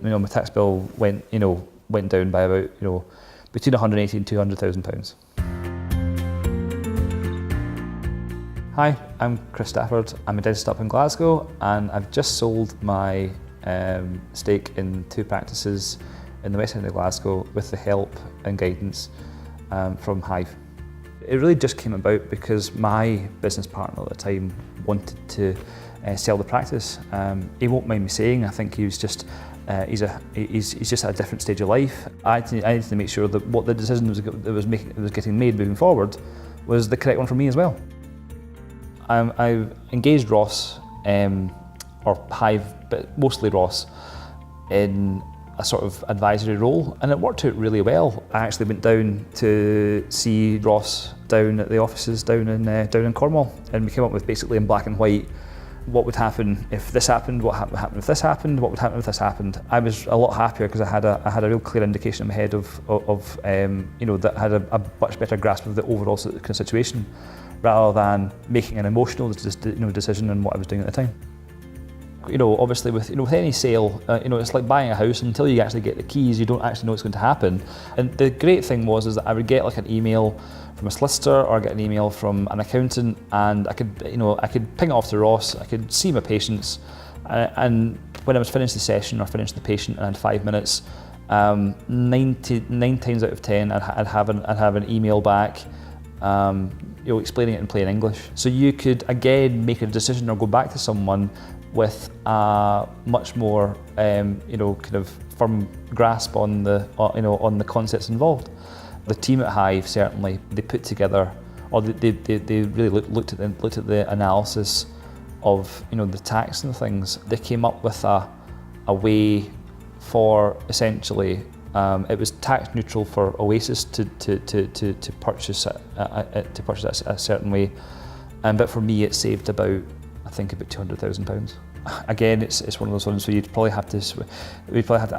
My tax bill went down by about, between 180 and 200,000 pounds. Hi, I'm Chris Stafford. I'm a dentist up in Glasgow, and I've just sold my stake in 2 practices in the west end of Glasgow with the help and guidance from Hive. It really just came about because my business partner at the time wanted to sell the practice. He won't mind me saying, I think he was just he's just at a different stage of life. I needed to make sure that what the decision was getting made moving forward was the correct one for me as well. I engaged Ross, or Hive, but mostly Ross, in a sort of advisory role, and it worked out really well. I actually went down to see Ross down at the offices down in Cornwall, and we came up with basically in black and white what would happen if this happened, what would happen if this happened, what would happen if this happened. I was a lot happier because I had a real clear indication in my head of that had a much better grasp of the overall kind of situation, rather than making an emotional decision on what I was doing at the time. Obviously with any sale, it's like buying a house. Until you actually get the keys, you don't actually know what's going to happen. And the great thing is that I would get like an email from a solicitor or get an email from an accountant, and I could ping it off to Ross. I could see my patients, and when I was finished the session or finished the patient and I had 5 minutes, 9 times out of 10 I'd have an email back. Explaining it in plain English. So you could again make a decision or go back to someone with a much more kind of firm grasp on the concepts involved. The team at Hive, certainly, they put together, or they really looked at the analysis of the tax and things. They came up with a way for essentially it was tax neutral for Oasis to purchase a certain way, but for me it saved about £200,000. Again, it's one of those ones where we'd probably have to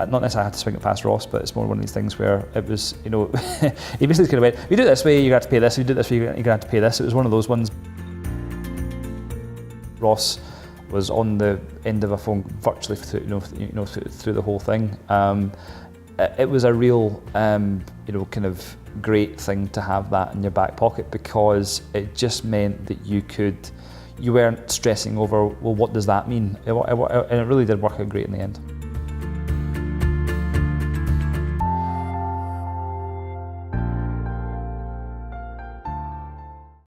not necessarily have to swing it past Ross, but it's more one of these things where it was he basically kind of went, "We do it this way, you're going to have to pay this. We do it this way, you're going to have to pay this." It was one of those ones. Ross was on the end of a phone virtually through the whole thing. It was a real kind of great thing to have that in your back pocket, because it just meant that you weren't stressing over, well, what does that mean? And it really did work out great in the end.